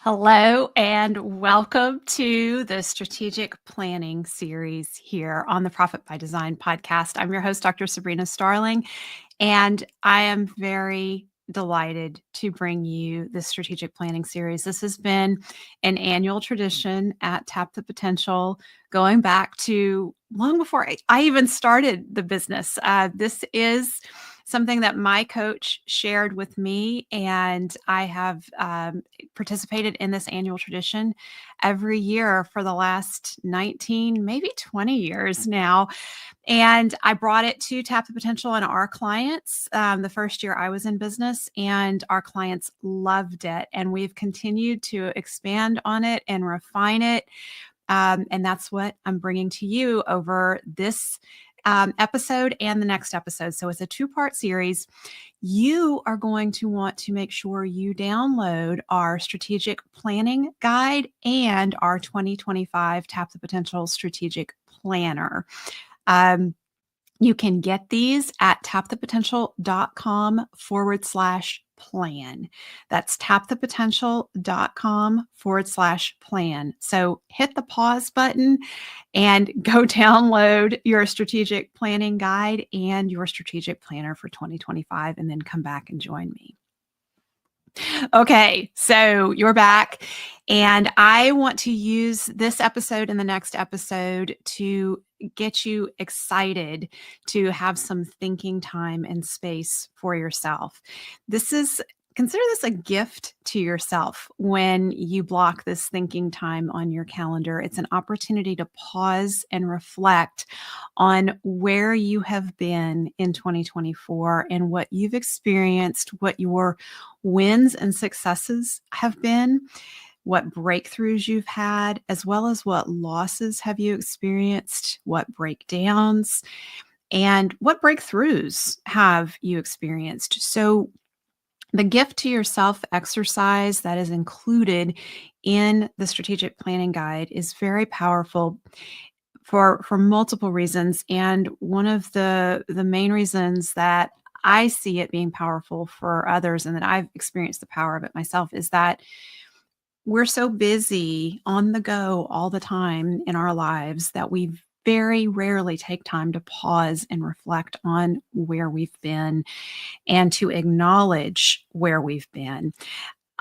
Hello and welcome to the Strategic Planning series here on the Profit by Design podcast. I'm your host, Dr. Sabrina Starling, and I am very delighted to bring you this strategic planning series. This has been an annual tradition at Tap the Potential going back to long before I even started the business. This is something that my coach shared with me, and I have participated in this annual tradition every year for the last 19, maybe 20 years now. And I brought it to Tap the Potential and our clients the first year I was in business, and our clients loved it. And we've continued to expand on it and refine it. And that's what I'm bringing to you over this episode and the next episode. So it's a two-part series. You are going to want to make sure you download our strategic planning guide and our 2025 Tap the Potential strategic planner. You can get these at tapthepotential.com/plan. That's tapthepotential.com/plan. So hit the pause button and go download your strategic planning guide and your strategic planner for 2025, and then come back and join me. Okay, so you're back, and I want to use this episode and the next episode to get you excited to have some thinking time and space for yourself. Consider this a gift to yourself when you block this thinking time on your calendar. It's an opportunity to pause and reflect on where you have been in 2024 and what you've experienced, what your wins and successes have been, what breakthroughs you've had, as well as what losses have you experienced, what breakdowns, and what breakthroughs have you experienced. So the gift to yourself exercise that is included in the strategic planning guide is very powerful for multiple reasons. And one of the main reasons that I see it being powerful for others, and that I've experienced the power of it myself, is that we're so busy on the go all the time in our lives that we very rarely take time to pause and reflect on where we've been and to acknowledge where we've been.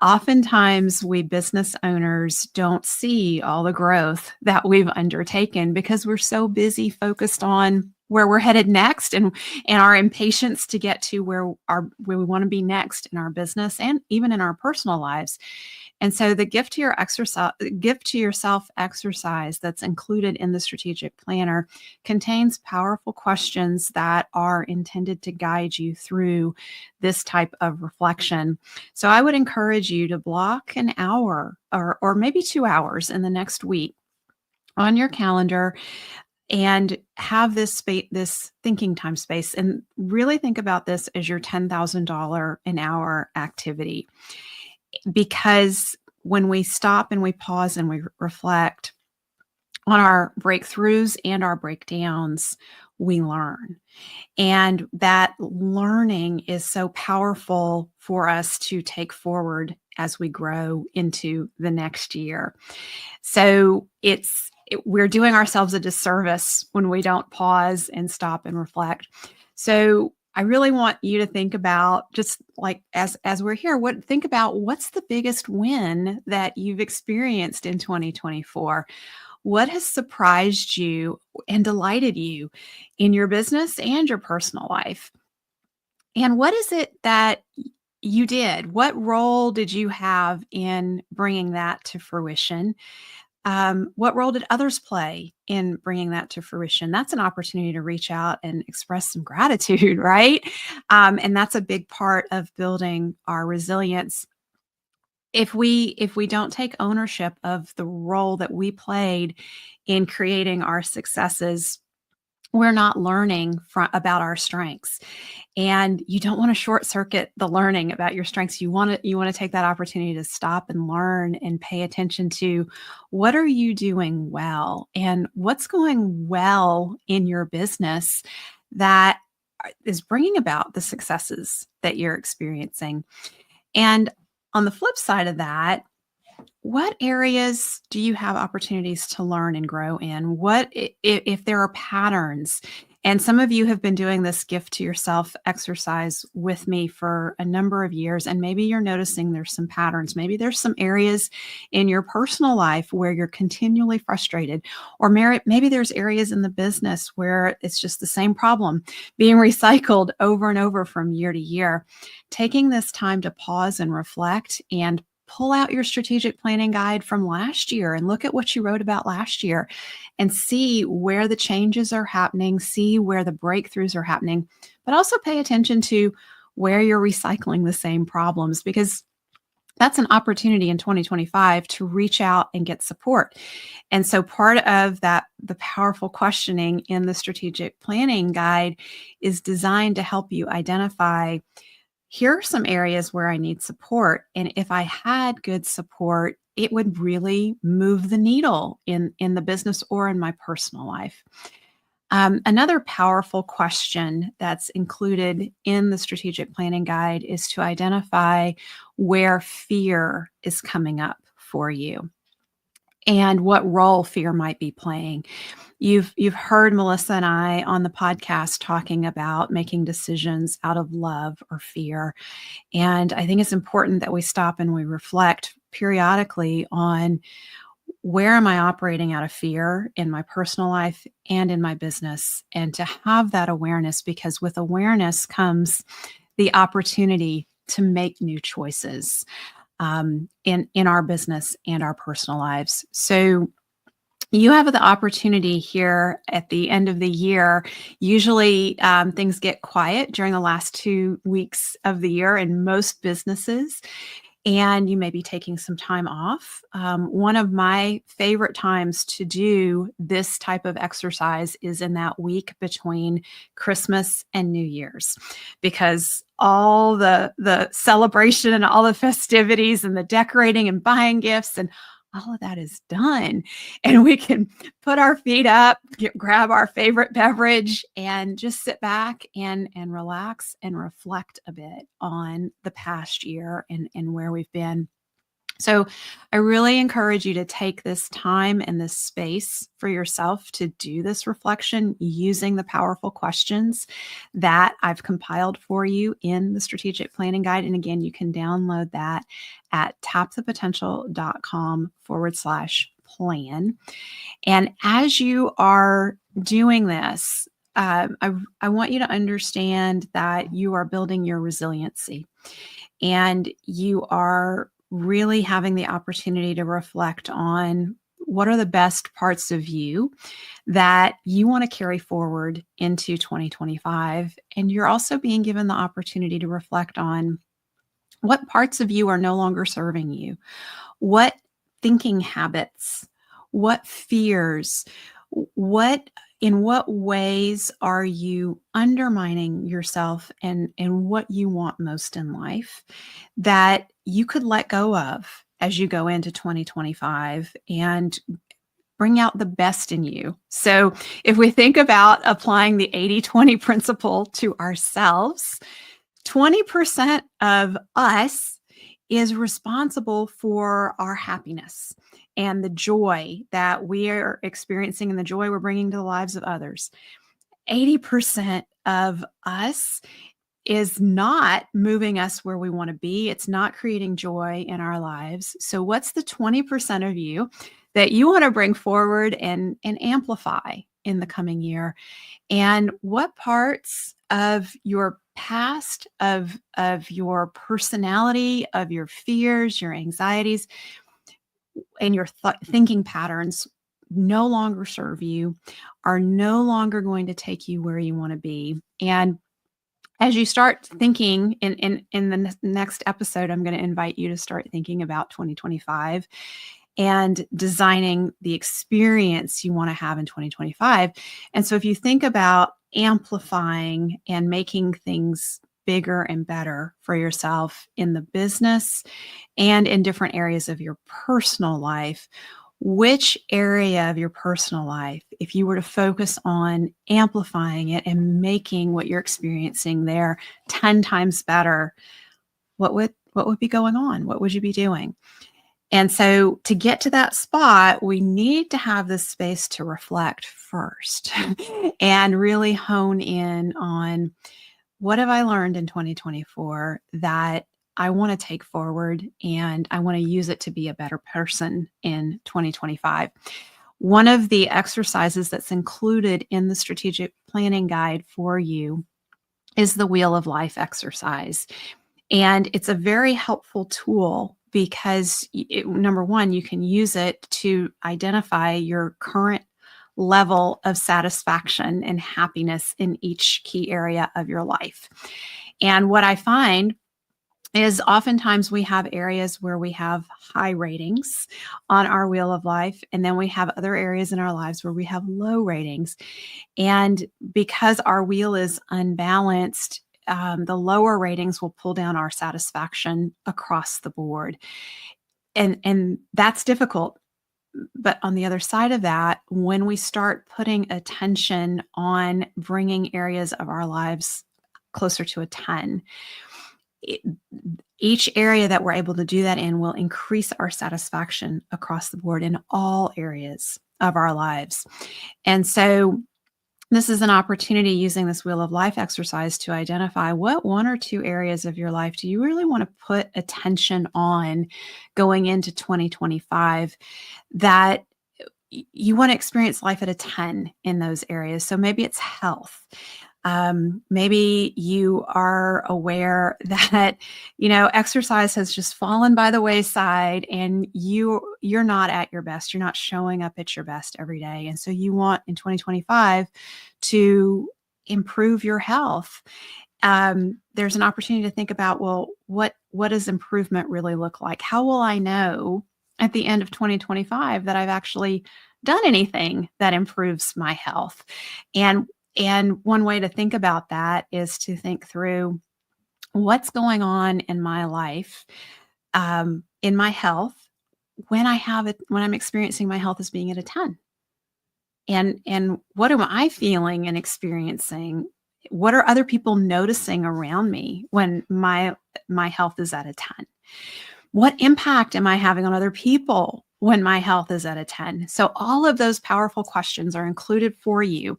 Oftentimes, we business owners don't see all the growth that we've undertaken because we're so busy focused on where we're headed next, and our impatience to get to where we want to be next in our business and even in our personal lives. And so the gift to yourself exercise that's included in the strategic planner contains powerful questions that are intended to guide you through this type of reflection. So I would encourage you to block an hour or maybe 2 hours in the next week on your calendar and have this thinking time space, and really think about this as your $10,000 an hour activity. Because when we stop and we pause and we reflect on our breakthroughs and our breakdowns, we learn. And that learning is so powerful for us to take forward as we grow into the next year. So we're doing ourselves a disservice when we don't pause and stop and reflect. So I really want you to think about, just like as we're here, think about what's the biggest win that you've experienced in 2024. What has surprised you and delighted you in your business and your personal life? And what is it that you did? What role did you have in bringing that to fruition? What role did others play in bringing that to fruition? That's an opportunity to reach out and express some gratitude, right? And that's a big part of building our resilience. If we don't take ownership of the role that we played in creating our successes, we're not learning about our strengths. And you don't want to short circuit the learning about your strengths. You want to take that opportunity to stop and learn and pay attention to what are you doing well and what's going well in your business that is bringing about the successes that you're experiencing. And on the flip side of that, What areas do you have opportunities to learn and grow in? If there are patterns? And some of you have been doing this gift to yourself exercise with me for a number of years, and maybe you're noticing there's some patterns. Maybe there's some areas in your personal life where you're continually frustrated, or maybe there's areas in the business where it's just the same problem being recycled over and over from year to year. Taking this time to pause and reflect and pull out your strategic planning guide from last year and look at what you wrote about last year and see where the changes are happening, see where the breakthroughs are happening, but also pay attention to where you're recycling the same problems, because that's an opportunity in 2025 to reach out and get support. And so part of that, the powerful questioning in the strategic planning guide, is designed to help you identify, here are some areas where I need support. And if I had good support, it would really move the needle in the business or in my personal life. Another powerful question that's included in the strategic planning guide is to identify where fear is coming up for you and what role fear might be playing. You've heard Melissa and I on the podcast talking about making decisions out of love or fear. And I think it's important that we stop and we reflect periodically on, where am I operating out of fear in my personal life and in my business? And to have that awareness, because with awareness comes the opportunity to make new choices in our business and our personal lives. So you have the opportunity here at the end of the year. Usually things get quiet during the last 2 weeks of the year in most businesses, and you may be taking some time off. One of my favorite times to do this type of exercise is in that week between Christmas and New Year's, because all the celebration and all the festivities and the decorating and buying gifts and all of that is done. And we can put our feet up, grab our favorite beverage, and just sit back and relax and reflect a bit on the past year and where we've been. So I really encourage you to take this time and this space for yourself to do this reflection using the powerful questions that I've compiled for you in the strategic planning guide. And again, you can download that at tapthepotential.com/plan. And as you are doing this, I want you to understand that you are building your resiliency, and you are really having the opportunity to reflect on, what are the best parts of you that you want to carry forward into 2025. And you're also being given the opportunity to reflect on, what parts of you are no longer serving you, what thinking habits, what fears, in what ways are you undermining yourself and what you want most in life, that you could let go of as you go into 2025 and bring out the best in you. So if we think about applying the 80-20 principle to ourselves, 20% of us is responsible for our happiness and the joy that we are experiencing and the joy we're bringing to the lives of others. 80% of us is not moving us where we want to be. It's not creating joy in our lives. So what's the 20% of you that you want to bring forward and amplify in the coming year? And what parts of your past, of your personality, of your fears, your anxieties, and your thinking patterns no longer serve you, are no longer going to take you where you want to be? And as you start thinking in the next episode, I'm going to invite you to start thinking about 2025 and designing the experience you want to have in 2025. And so if you think about amplifying and making things bigger and better for yourself in the business and in different areas of your personal life, which area of your personal life, if you were to focus on amplifying it and making what you're experiencing there 10 times better, what would be going on? What would you be doing? And so to get to that spot, we need to have this space to reflect first and really hone in on what have I learned in 2024 that I want to take forward and I want to use it to be a better person in 2025. One of the exercises that's included in the strategic planning guide for you is the Wheel of Life exercise. And it's a very helpful tool because, number one, you can use it to identify your current level of satisfaction and happiness in each key area of your life. And what I find is oftentimes we have areas where we have high ratings on our Wheel of Life, and then we have other areas in our lives where we have low ratings. And because our wheel is unbalanced, the lower ratings will pull down our satisfaction across the board. And that's difficult. But on the other side of that, when we start putting attention on bringing areas of our lives closer to a 10, each area that we're able to do that in will increase our satisfaction across the board in all areas of our lives. And so this is an opportunity using this Wheel of Life exercise to identify what one or two areas of your life do you really want to put attention on going into 2025 that you want to experience life at a 10 in those areas. So maybe it's health. Maybe you are aware that, exercise has just fallen by the wayside and you're not at your best. You're not showing up at your best every day. And so you want in 2025 to improve your health. There's an opportunity to think about, well, what does improvement really look like? How will I know at the end of 2025 that I've actually done anything that improves my health? And one way to think about that is to think through what's going on in my life, in my health, when I'm experiencing my health as being at a 10. And what am I feeling and experiencing? What are other people noticing around me when my health is at a 10? What impact am I having on other people when my health is at a 10? So all of those powerful questions are included for you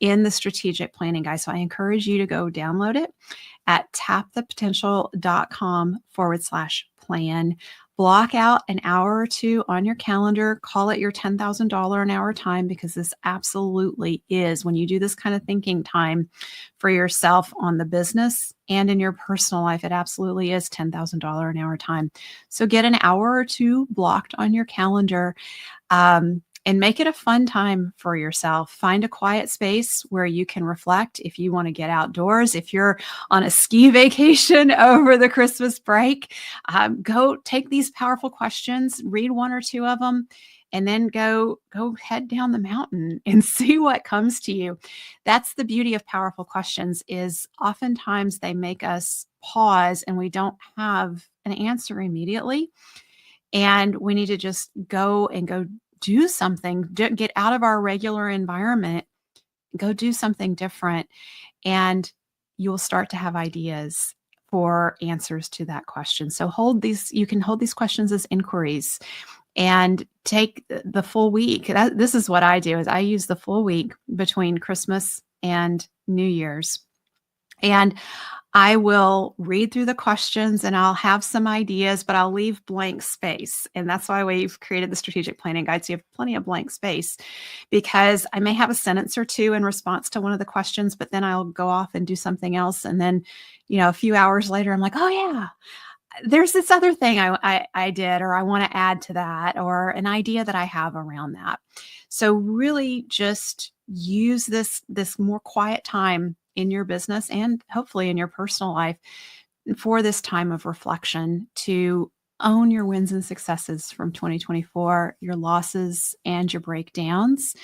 in the strategic planning guide. So I encourage you to go download it at tapthepotential.com/plan. Block out an hour or two on your calendar, call it your $10,000 an hour time, because this absolutely is, when you do this kind of thinking time for yourself on the business and in your personal life, it absolutely is $10,000 an hour time. So get an hour or two blocked on your calendar. And make it a fun time for yourself. Find a quiet space where you can reflect. If you want to get outdoors, if you're on a ski vacation over the Christmas break, go take these powerful questions, read one or two of them, and then go head down the mountain and see what comes to you. That's the beauty of powerful questions, is oftentimes they make us pause and we don't have an answer immediately. And we need to just go do something, get out of our regular environment, go do something different, and you'll start to have ideas for answers to that question. So you can hold these questions as inquiries and take the full week. This is what I do, is I use the full week between Christmas and New Year's. And I will read through the questions and I'll have some ideas, but I'll leave blank space. And that's why we've created the strategic planning guide. So you have plenty of blank space, because I may have a sentence or two in response to one of the questions, but then I'll go off and do something else. And then, a few hours later, I'm like, oh yeah, there's this other thing I did, or I want to add to that, or an idea that I have around that. So really just use this more quiet time in your business and hopefully in your personal life for this time of reflection, to own your wins and successes from 2024, your losses and your breakdowns,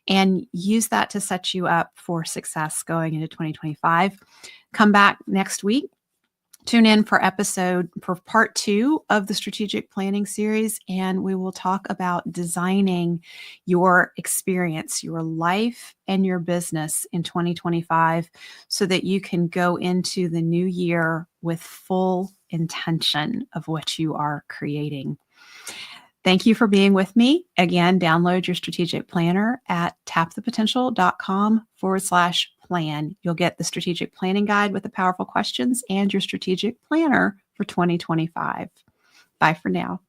and use that to set you up for success going into 2025. Come back next week. Tune in for part 2 of the strategic planning series, and we will talk about designing your experience, your life, and your business in 2025 so that you can go into the new year with full intention of what you are creating. Thank you for being with me. Again, download your strategic planner at tapthepotential.com/plan. You'll get the strategic planning guide with the powerful questions and your strategic planner for 2025. Bye for now.